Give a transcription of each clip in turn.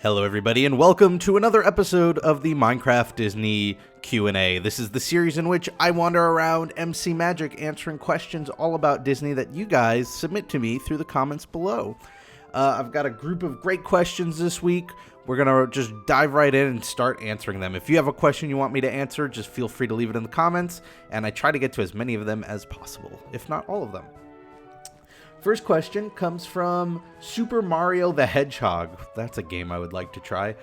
Hello everybody and welcome to another episode of the Minecraft Disney Q&A. This is the series in which I wander around MC Magic answering questions all about Disney that you guys submit to me through the comments below. I've got a group of great questions this week. We're going to just dive right in and start answering them. If you have a question you want me to answer, just feel free to leave it in the comments, and I try to get to as many of them as possible, if not all of them. First question comes from Super Mario the Hedgehog. That's a game I would like to try.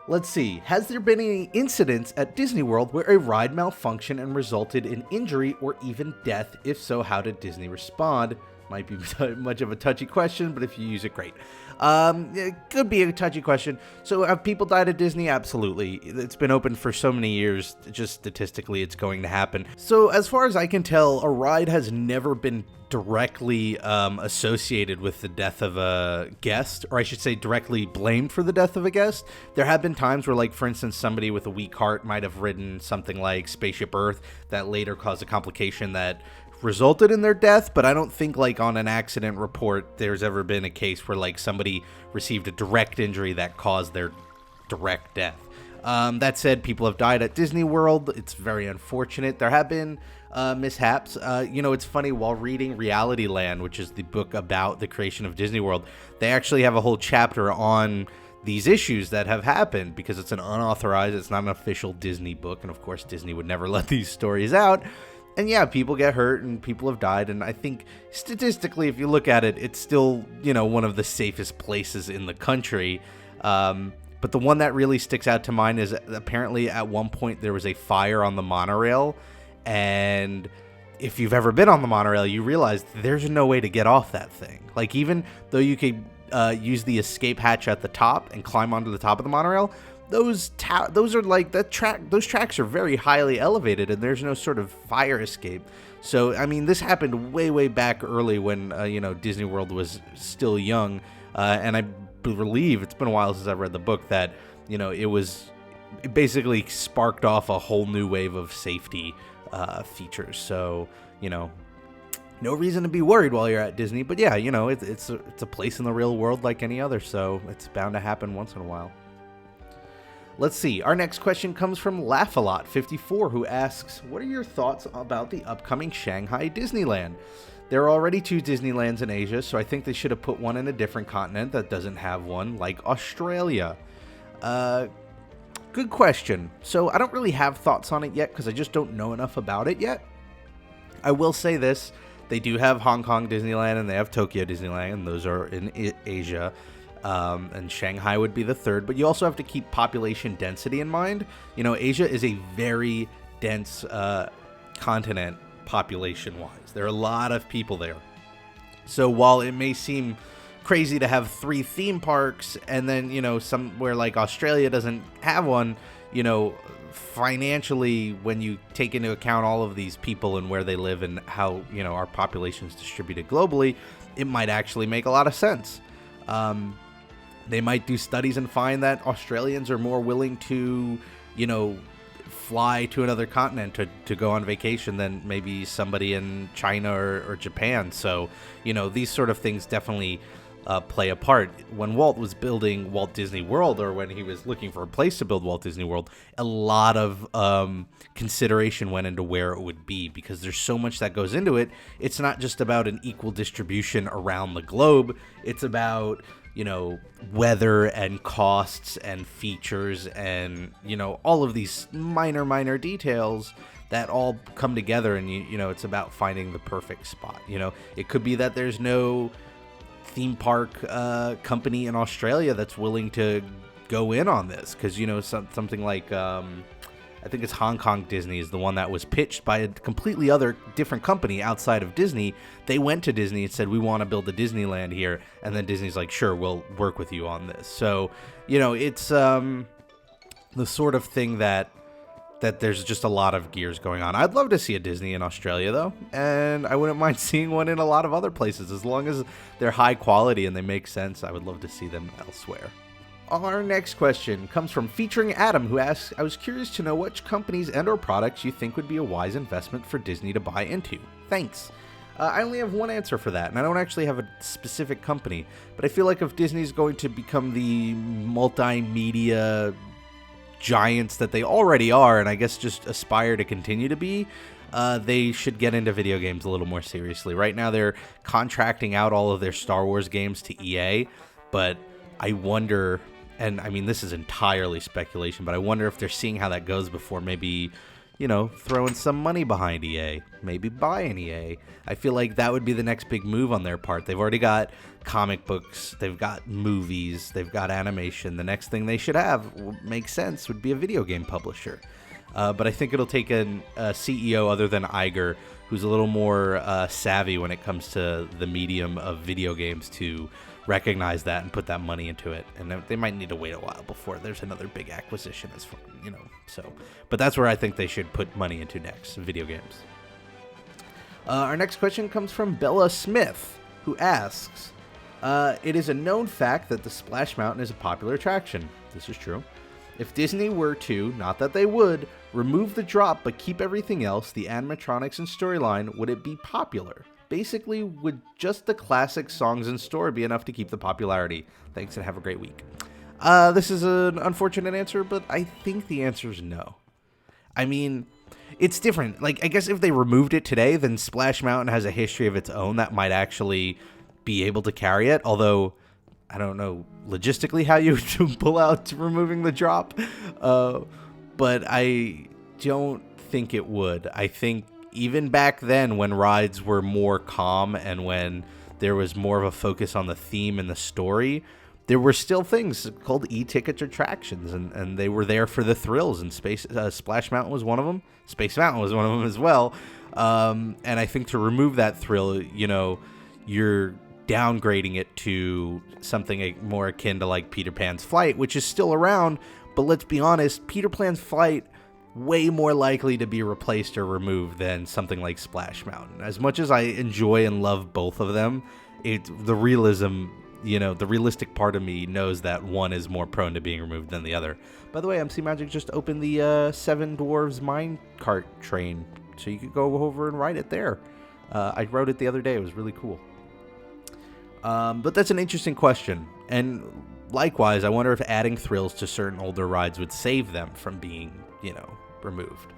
Let's see. Has there been any incidents at Disney World where a ride malfunctioned and resulted in injury or even death? If so, how did Disney respond? Might be much of a touchy question, but if you use it, great. It could be a touchy question. So have people died at Disney? Absolutely. It's been open for so many years. Just statistically, it's going to happen. So as far as I can tell, a ride has never been directly associated with the death of a guest, or I should say directly blamed for the death of a guest. There have been times where, like, for instance, somebody with a weak heart might have ridden something like Spaceship Earth that later caused a complication that resulted in their death, but I don't think, like, on an accident report there's ever been a case where, like, somebody received a direct injury that caused their direct death. That said, people have died at Disney World. It's very unfortunate. There have been mishaps. It's funny, while reading Reality Land, which is the book about the creation of Disney World, they actually have a whole chapter on these issues that have happened, because it's an unauthorized, it's not an official Disney book, and of course Disney would never let these stories out. And yeah, people get hurt and people have died, and I think statistically, if you look at it, it's still, one of the safest places in the country. But the one that really sticks out to mind is apparently at one point there was a fire on the monorail, and if you've ever been on the monorail, you realize there's no way to get off that thing. Like, even though you could use the escape hatch at the top and climb onto the top of the monorail, those are like those tracks are very highly elevated, and there's no sort of fire escape. So I mean, this happened way back early when Disney World was still young, and I believe it's been a while since I've read the book that it basically sparked off a whole new wave of safety features. So no reason to be worried while you're at Disney, but yeah, it's a place in the real world like any other, so it's bound to happen once in a while. Let's see. Our next question comes from Laughalot54, who asks, what are your thoughts about the upcoming Shanghai Disneyland? There are already 2 Disneylands in Asia, so I think they should have put one in a different continent that doesn't have one, like Australia. Good question. So I don't really have thoughts on it yet because I just don't know enough about it yet. I will say this. They do have Hong Kong Disneyland and they have Tokyo Disneyland, and those are in Asia. And Shanghai would be the third, but you also have to keep population density in mind. Asia is a very dense continent population-wise. There are a lot of people there. So while it may seem crazy to have 3 theme parks, and then, somewhere like Australia doesn't have one, financially, when you take into account all of these people and where they live and how, our population is distributed globally, it might actually make a lot of sense. They might do studies and find that Australians are more willing to, fly to another continent to go on vacation than maybe somebody in China or Japan. So, these sort of things definitely play a part. When Walt was building Walt Disney World, or when he was looking for a place to build Walt Disney World, a lot of consideration went into where it would be, because there's so much that goes into it. It's not just about an equal distribution around the globe. It's about weather and costs and features and, all of these minor details that all come together, and, it's about finding the perfect spot. It could be that there's no theme park company in Australia that's willing to go in on this, because, something like, I think it's Hong Kong Disney is the one that was pitched by a completely different company outside of Disney. They went to Disney and said, we want to build a Disneyland here. And then Disney's like, sure, we'll work with you on this. So, it's the sort of thing that there's just a lot of gears going on. I'd love to see a Disney in Australia, though. And I wouldn't mind seeing one in a lot of other places. As long as they're high quality and they make sense, I would love to see them elsewhere. Our next question comes from Featuring Adam, who asks, I was curious to know which companies and or products you think would be a wise investment for Disney to buy into. Thanks. I only have one answer for that, and I don't actually have a specific company, but I feel like if Disney's going to become the multimedia giants that they already are, and I guess just aspire to continue to be, they should get into video games a little more seriously. Right now, they're contracting out all of their Star Wars games to EA, but I wonder, and I mean, this is entirely speculation, but I wonder if they're seeing how that goes before maybe, throwing some money behind EA, maybe buying EA. I feel like that would be the next big move on their part. They've already got comic books, they've got movies, they've got animation. The next thing they should have, makes sense, would be a video game publisher. But I think it'll take a CEO other than Iger, who's a little more savvy when it comes to the medium of video games, to recognize that and put that money into it. And they might need to wait a while before there's another big acquisition, but that's where I think they should put money into next, video games. Our next question comes from Bella Smith, who asks, it is a known fact that the Splash Mountain is a popular attraction. This is true. If Disney were to, not that they would, remove the drop but keep everything else, the animatronics and storyline, would it be popular? Basically, would just the classic songs and story be enough to keep the popularity? Thanks and have a great week. This is an unfortunate answer, but I think the answer is no. I mean, it's different. Like, I guess if they removed it today, then Splash Mountain has a history of its own that might actually be able to carry it. Although, I don't know logistically how you would pull out to removing the drop. But I don't think it would. I think even back then when rides were more calm and when there was more of a focus on the theme and the story, there were still things called e-ticket attractions, and they were there for the thrills, and Splash Mountain was one of them. Space Mountain was one of them as well. And I think to remove that thrill, you're downgrading it to something more akin to like Peter Pan's Flight, which is still around, but let's be honest, Peter Pan's Flight way more likely to be replaced or removed than something like Splash Mountain. As much as I enjoy and love both of them, the realistic part of me knows that one is more prone to being removed than the other. By the way, MC Magic just opened the Seven Dwarves minecart train, so you could go over and ride it there. I rode it the other day. It was really cool. But that's an interesting question. And likewise, I wonder if adding thrills to certain older rides would save them from being, removed.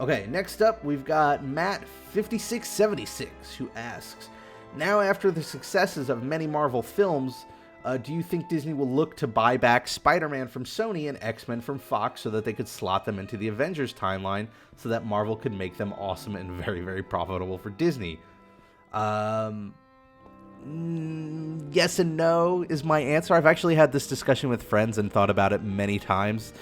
Okay, next up, we've got Matt5676, who asks, now after the successes of many Marvel films, do you think Disney will look to buy back Spider-Man from Sony and X-Men from Fox so that they could slot them into the Avengers timeline so that Marvel could make them awesome and very, very profitable for Disney? Yes and no is my answer. I've actually had this discussion with friends and thought about it many times.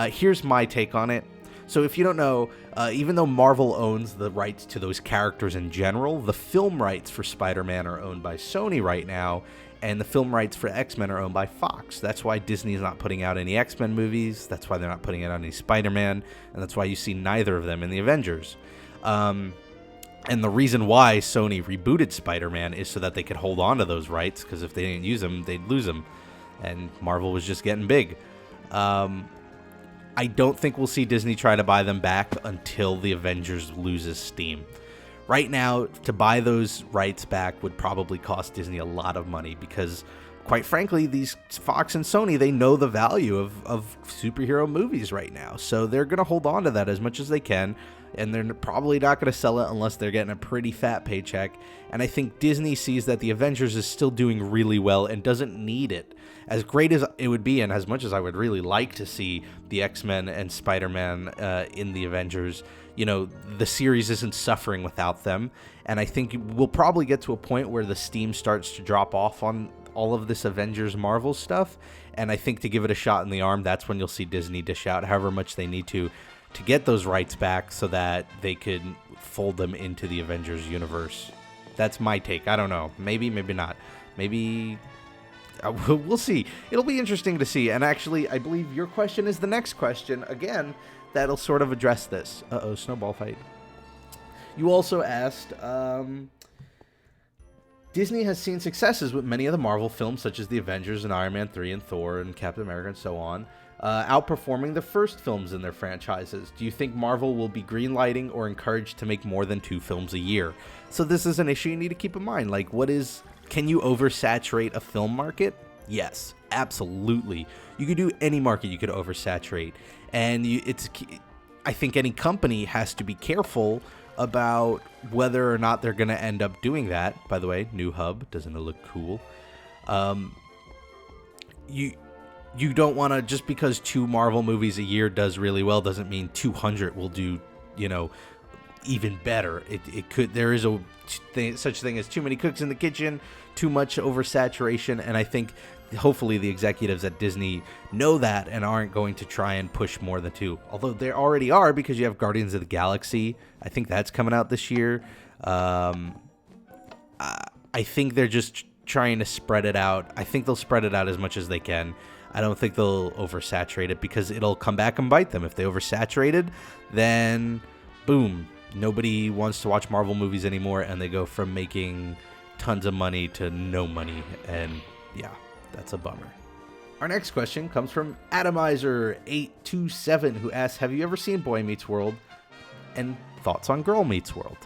Here's my take on it. So if you don't know, even though Marvel owns the rights to those characters in general, the film rights for Spider-Man are owned by Sony right now, and the film rights for X-Men are owned by Fox. That's why Disney is not putting out any X-Men movies, that's why they're not putting out any Spider-Man, and that's why you see neither of them in the Avengers. And the reason why Sony rebooted Spider-Man is so that they could hold on to those rights, because if they didn't use them, they'd lose them. And Marvel was just getting big. I don't think we'll see Disney try to buy them back until the Avengers loses steam. Right now, to buy those rights back would probably cost Disney a lot of money because, quite frankly, these Fox and Sony, they know the value of superhero movies right now. So they're going to hold on to that as much as they can, and they're probably not going to sell it unless they're getting a pretty fat paycheck. And I think Disney sees that the Avengers is still doing really well and doesn't need it. As great as it would be, and as much as I would really like to see the X-Men and Spider-Man in the Avengers, the series isn't suffering without them. And I think we'll probably get to a point where the steam starts to drop off on all of this Avengers Marvel stuff. And I think to give it a shot in the arm, that's when you'll see Disney dish out however much they need to get those rights back so that they could fold them into the Avengers universe. That's my take. I don't know. Maybe, maybe not. Maybe... we'll see. It'll be interesting to see. And actually, I believe your question is the next question. Again, that'll sort of address this. Snowball fight. You also asked, Disney has seen successes with many of the Marvel films, such as the Avengers and Iron Man 3 and Thor and Captain America and so on, outperforming the first films in their franchises. Do you think Marvel will be greenlighting or encouraged to make more than 2 films a year? So this is an issue you need to keep in mind. Like, can you oversaturate a film market? Yes, absolutely. You could do any market you could oversaturate. And I think any company has to be careful about whether or not they're going to end up doing that. By the way, new hub, doesn't it look cool? You don't want to, just because 2 Marvel movies a year does really well doesn't mean 200 will do, even better. There is such thing as too many cooks in the kitchen, too much oversaturation, and I think hopefully the executives at Disney know that and aren't going to try and push more than 2. Although they already are, because you have Guardians of the Galaxy. I think that's coming out this year. I think they're just trying to spread it out. I think they'll spread it out as much as they can. I don't think they'll oversaturate it, because it'll come back and bite them. If they oversaturated, then boom, nobody wants to watch Marvel movies anymore, and they go from making tons of money to no money, and yeah, that's a bummer. Our next question comes from Atomizer827, who asks, have you ever seen Boy Meets World, and thoughts on Girl Meets World?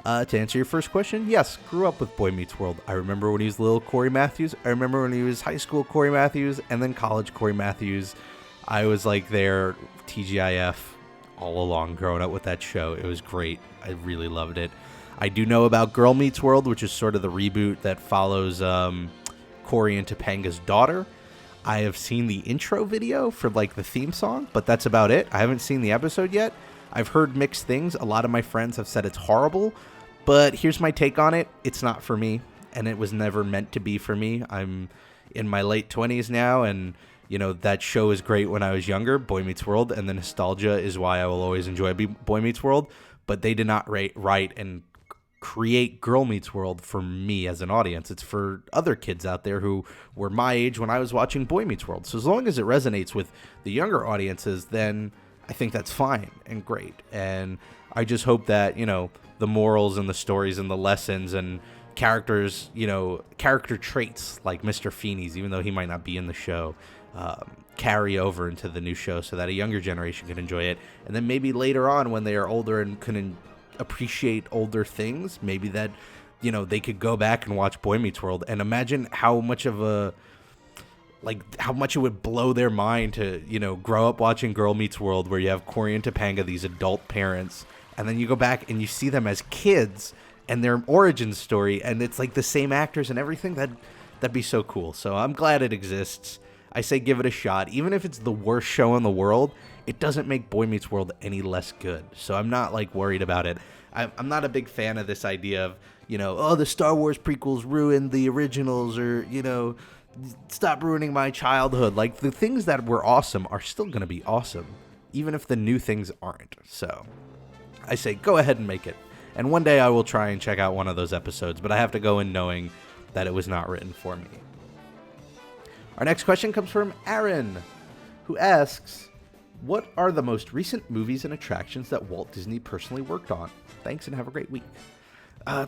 To answer your first question, yes, grew up with Boy Meets World. I remember when he was little Corey Matthews. I remember when he was high school Corey Matthews, and then college Corey Matthews. I was like their TGIF all along growing up with that show. It was great. I really loved it. I do know about Girl Meets World, which is sort of the reboot that follows Corey and Topanga's daughter. I have seen the intro video for like the theme song, but that's about it. I haven't seen the episode yet. I've heard mixed things. A lot of my friends have said it's horrible, but here's my take on it. It's not for me, and it was never meant to be for me. I'm in my late 20s now, and that show was great when I was younger, Boy Meets World, and the nostalgia is why I will always enjoy Boy Meets World, but they did not write and create Girl Meets World for me as an audience. It's for other kids out there who were my age when I was watching Boy Meets World. So as long as it resonates with the younger audiences, then I think that's fine and great. And I just hope that, the morals and the stories and the lessons and characters, character traits like Mr. Feeney's, even though he might not be in the show, carry over into the new show so that a younger generation can enjoy it. And then maybe later on when they are older and can appreciate older things, maybe that, they could go back and watch Boy Meets World and imagine how much it would blow their mind to, grow up watching Girl Meets World, where you have Corey and Topanga, these adult parents, and then you go back and you see them as kids and their origin story, and it's like the same actors and everything. That'd be so cool. So I'm glad it exists. I say give it a shot. Even if it's the worst show in the world, it doesn't make Boy Meets World any less good. So I'm not worried about it. I'm not a big fan of this idea of, the Star Wars prequels ruined the originals, or, stop ruining my childhood. Like, the things that were awesome are still going to be awesome, even if the new things aren't. So I say go ahead and make it. And one day I will try and check out one of those episodes, but I have to go in knowing that it was not written for me. Our next question comes from Aaron, who asks, what are the most recent movies and attractions that Walt Disney personally worked on? Thanks, and have a great week.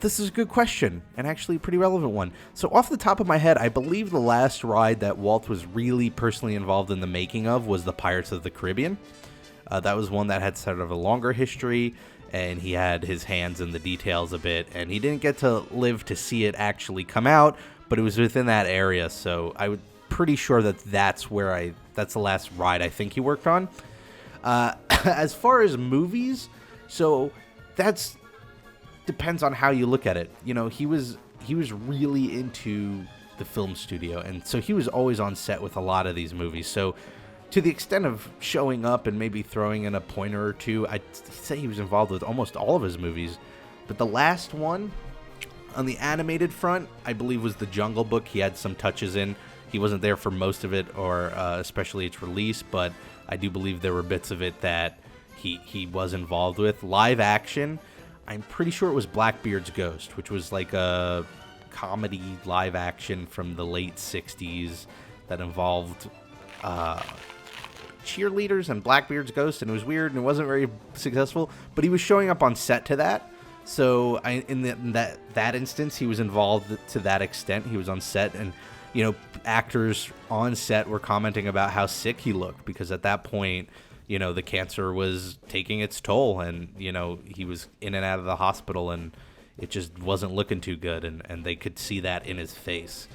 This is a good question, and actually a pretty relevant one. So off the top of my head, I believe the last ride that Walt was really personally involved in the making of was the Pirates of the Caribbean. That was one that had sort of a longer history, and he had his hands in the details a bit, and he didn't get to live to see it actually come out, but it was within that area, so I would pretty sure that's the last ride I think he worked on. As far as movies, so that's depends on how you look at it. He was really into the film studio, and so he was always on set with a lot of these movies. So to the extent of showing up and maybe throwing in a pointer or two, I'd say he was involved with almost all of his movies. But the last one, on the animated front, I believe was The Jungle Book. He had some touches in. He wasn't there for most of it, or especially its release, but I do believe there were bits of it that he was involved with. Live action, I'm pretty sure it was Blackbeard's Ghost, which was like a comedy live action from the late 60s that involved cheerleaders and Blackbeard's Ghost, and it was weird and it wasn't very successful, but he was showing up on set to that. So in that instance, he was involved to that extent. He was on set, and actors on set were commenting about how sick he looked, because at that point, the cancer was taking its toll, and he was in and out of the hospital, and it just wasn't looking too good, and they could see that in his face.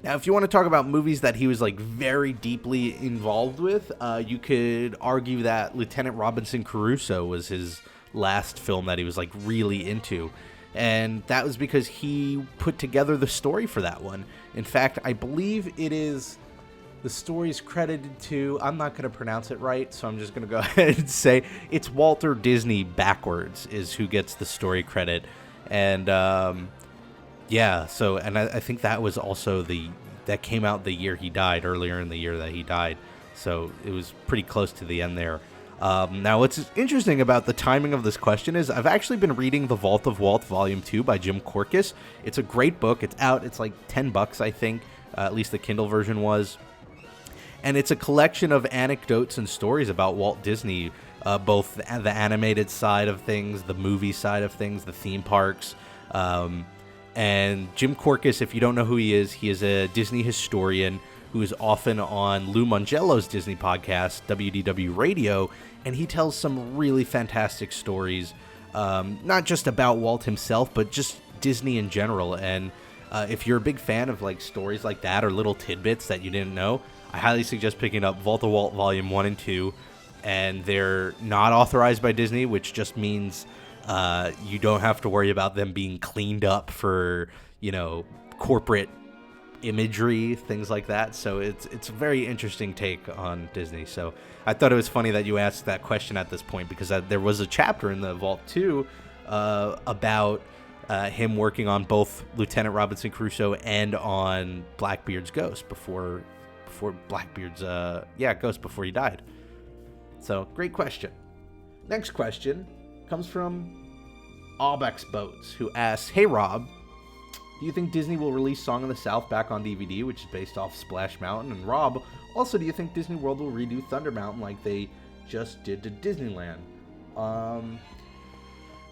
Now, if you want to talk about movies that he was like very deeply involved with, you could argue that Lieutenant Robinson Crusoe was his last film that he was like really into. And that was because he put together the story for that one. In fact, I believe the story's credited to, I'm not going to pronounce it right, so I'm just going to go ahead and say it's Walter Disney backwards is who gets the story credit. And I think that was also that came out the year he died, earlier in the year that he died. So it was pretty close to the end there. Now, what's interesting about the timing of this question is I've actually been reading The Vault of Walt Volume 2 by Jim Korkis. It's a great book. It's out. It's like $10, I think. At least the Kindle version was. And it's a collection of anecdotes and stories about Walt Disney, both the animated side of things, the movie side of things, the theme parks. And Jim Korkis, if you don't know who he is a Disney historian who is often on Lou Mongello's Disney podcast, WDW Radio, and he tells some really fantastic stories, not just about Walt himself, but just Disney in general. And if you're a big fan of like stories like that or little tidbits that you didn't know, I highly suggest picking up Vault of Walt Volume 1 and 2, and they're not authorized by Disney, which just means you don't have to worry about them being cleaned up for, corporate imagery, things like that. So it's a very interesting take on Disney. So I thought it was funny that you asked that question at this point, because there was a chapter in the Vault 2 about him working on both Lieutenant Robinson Crusoe and on Blackbeard's ghost before Blackbeard's ghost before he died. So great question. Next question comes from Aubex Boats, who asks, "Hey Rob, do you think Disney will release Song of the South back on DVD, which is based off Splash Mountain? And Rob, also, do you think Disney World will redo Thunder Mountain like they just did to Disneyland?"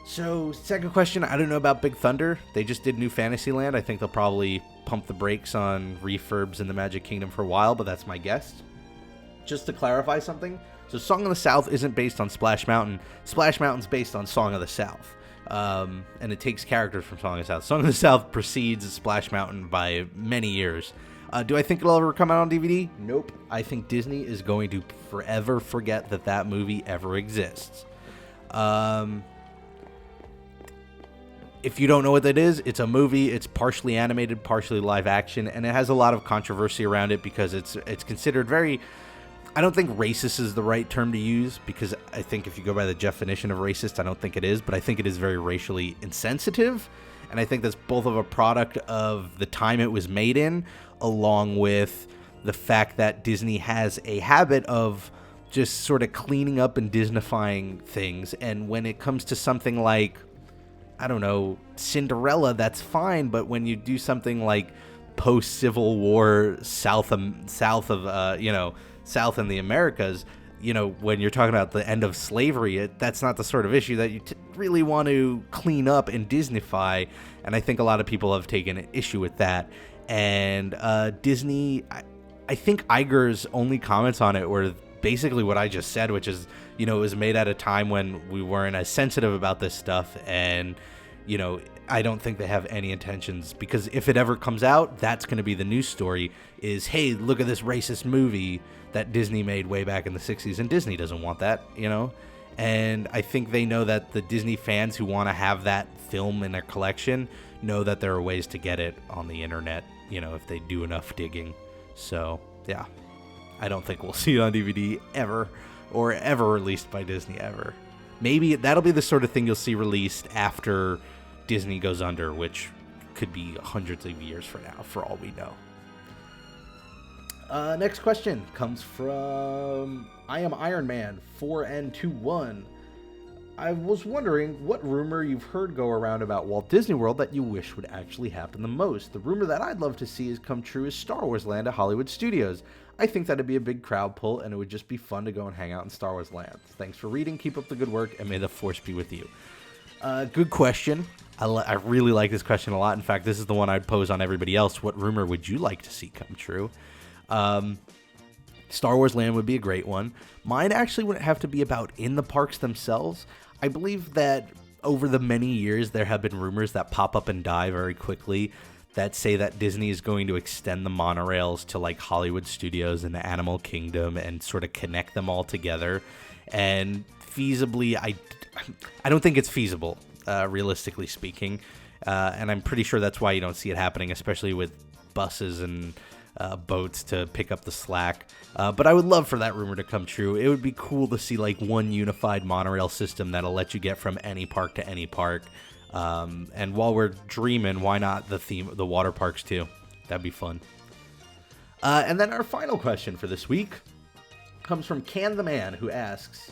So, second question, I don't know about Big Thunder. They just did New Fantasyland. I think they'll probably pump the brakes on refurbs in the Magic Kingdom for a while, but that's my guess. Just to clarify something, so Song of the South isn't based on Splash Mountain. Splash Mountain's based on Song of the South. And it takes characters from Song of the South. Song of the South precedes Splash Mountain by many years. Do I think it'll ever come out on DVD? Nope. I think Disney is going to forever forget that movie ever exists. If you don't know what that is, it's a movie. It's partially animated, partially live action, and it has a lot of controversy around it because it's considered very... I don't think racist is the right term to use, because I think if you go by the definition of racist, I don't think it is, but I think it is very racially insensitive, and I think that's both of a product of the time it was made in, along with the fact that Disney has a habit of just sort of cleaning up and Disneyfying things, and when it comes to something like, I don't know, Cinderella, that's fine, but when you do something like post-Civil War South in the Americas, when you're talking about the end of slavery, that's not the sort of issue that you really want to clean up and Disneyfy, and I think a lot of people have taken an issue with that. And Disney, I think Iger's only comments on it were basically what I just said, which is, it was made at a time when we weren't as sensitive about this stuff, and, I don't think they have any intentions, because if it ever comes out, that's going to be the news story, is, hey, look at this racist movie that Disney made way back in the 60s, and Disney doesn't want that, and I think they know that the Disney fans who want to have that film in their collection know that there are ways to get it on the internet, if they do enough digging. So, yeah, I don't think we'll see it on DVD ever, or ever released by Disney ever. Maybe that'll be the sort of thing you'll see released after Disney goes under, which could be hundreds of years from now, for all we know. Next question comes from I Am Iron Man 4N21. I was wondering what rumor you've heard go around about Walt Disney World that you wish would actually happen the most. The rumor that I'd love to see is come true is Star Wars Land at Hollywood Studios. I think that'd be a big crowd pull, and it would just be fun to go and hang out in Star Wars Land. Thanks for reading, keep up the good work, and may the Force be with you. Good question. I really like this question a lot. In fact, this is the one I'd pose on everybody else. What rumor would you like to see come true? Star Wars Land would be a great one. Mine actually wouldn't have to be about in the parks themselves. I believe that over the many years, there have been rumors that pop up and die very quickly that say that Disney is going to extend the monorails to like Hollywood Studios and the Animal Kingdom and sort of connect them all together. And feasibly, I don't think it's feasible, realistically speaking. And I'm pretty sure that's why you don't see it happening, especially with buses and boats to pick up the slack. But I would love for that rumor to come true. It would be cool to see like one unified monorail system that'll let you get from any park to any park. And while we're dreaming, why not the water parks too? That'd be fun. And then our final question for this week comes from Can the Man, who asks,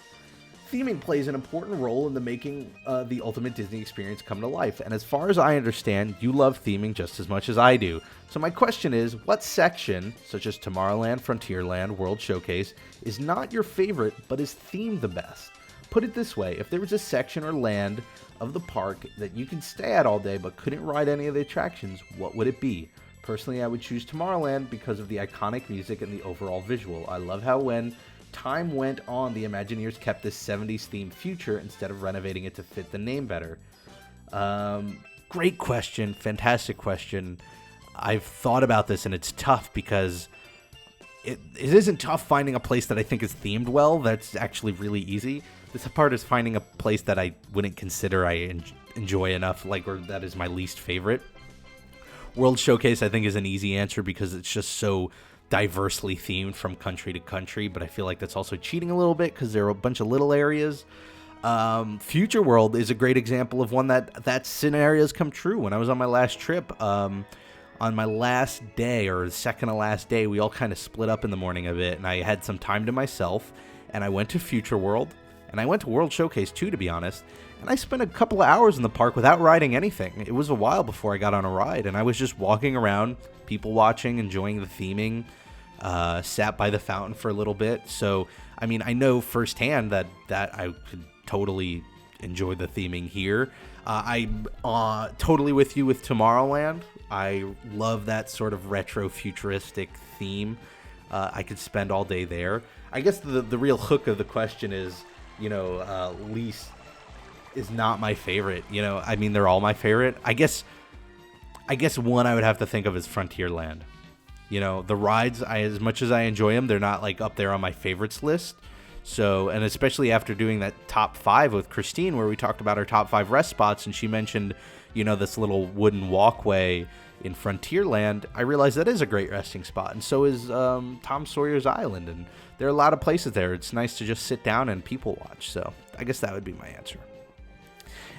theming plays an important role in the making the ultimate Disney experience come to life, and as far as I understand, you love theming just as much as I do. So my question is, what section, such as Tomorrowland, Frontierland, World Showcase, is not your favorite, but is themed the best? Put it this way, if there was a section or land of the park that you could stay at all day but couldn't ride any of the attractions, what would it be? Personally, I would choose Tomorrowland because of the iconic music and the overall visual. I love how when time went on, the Imagineers kept this 70s themed future instead of renovating it to fit the name better. Great question. Fantastic question. I've thought about this, and it's tough because it isn't tough finding a place that I think is themed well. That's actually really easy. This part is finding a place that I wouldn't consider I enjoy enough, or that is my least favorite. World Showcase, I think, is an easy answer because it's just so diversely themed from country to country, but I feel like that's also cheating a little bit because there are a bunch of little areas. Future World is a great example of one that scenarios come true. When I was on my last trip, on my last day, or the second to last day, we all kind of split up in the morning a bit, and I had some time to myself, and I went to Future World, and I went to World Showcase too, to be honest, and I spent a couple of hours in the park without riding anything. It was a while before I got on a ride, and I was just walking around, people watching, enjoying the theming, sat by the fountain for a little bit. So, I mean, I know firsthand that I could totally enjoy the theming here. I'm totally with you with Tomorrowland. I love that sort of retro futuristic theme. I could spend all day there. I guess the real hook of the question is, least is not my favorite. I mean, they're all my favorite. I guess one I would have to think of is Frontierland. The rides, as much as I enjoy them, they're not up there on my favorites list. So, and especially after doing that top 5 with Christine, where we talked about our top 5 rest spots, and she mentioned, this little wooden walkway in Frontierland, I realized that is a great resting spot. And so is Tom Sawyer's Island. And there are a lot of places there. It's nice to just sit down and people watch. So I guess that would be my answer.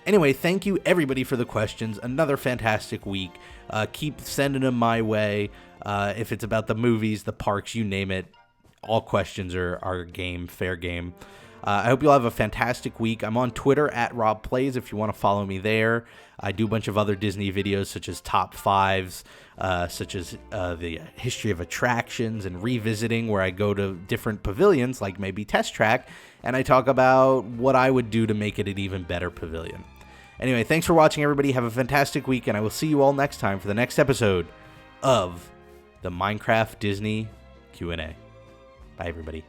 Anyway, thank you everybody for the questions. Another fantastic week. Keep sending them my way. If it's about the movies, the parks, you name it, all questions are fair game. I hope you'll have a fantastic week. I'm on Twitter at RobPlays if you want to follow me there. I do a bunch of other Disney videos such as top 5s, such as the history of attractions and revisiting, where I go to different pavilions, like maybe Test Track, and I talk about what I would do to make it an even better pavilion. Anyway, thanks for watching, everybody. Have a fantastic week, and I will see you all next time for the next episode of the Minecraft Disney Q&A. Bye, everybody.